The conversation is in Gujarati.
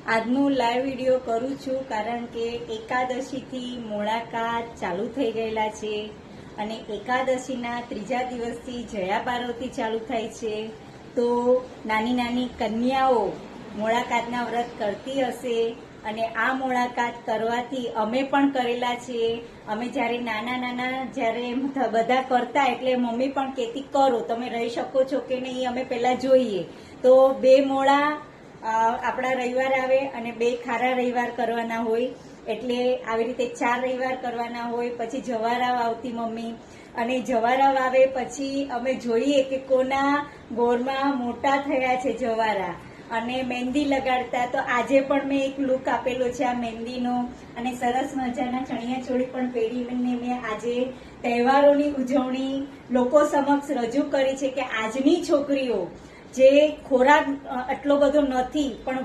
આજનું લાઈવ વિડીયો કરું છું કારણ કે એકાદશીથી મોળાકાત ચાલુ થઈ ગયેલા છે અને એકાદશીના ત્રીજા દિવસથી જયા પાર્વતી ચાલુ થાય છે. તો નાની નાની કન્યાઓ મોળાકાતના વ્રત કરતી હશે અને આ મોળાકાત કરવાથી અમે પણ કરેલા છે. અમે જ્યારે નાના જ્યારે બધા કરતા એટલે મમ્મી પણ કહેતી કરો, તમે રહી શકો છો કે નહીં અમે પહેલા જોઈએ. તો 2 મોળા આપણા રવિવાર આવે અને 2 ખારા રવિવાર કરવાના હોય, એટલે આવી રીતે 4 રવિવાર કરવાના હોય. પછી જવારાવ આવતી મમ્મી, અને જવારાવ આવે પછી અમે જોઈએ કે કોના ગોરમાં મોટા થયા છે જવારા, અને મહેંદી લગાડતા. તો આજે પણ મેં એક લુક આપેલો છે આ મહેંદીનો, અને સરસ મજાના ચણિયા ચોળી પણ પહેરીને મેં આજે તહેવારોની ઉજવણી લોકો સમક્ષ રજૂ કરી છે કે આજની છોકરીઓ જે ખોરાક આટલો બધો નથી પણ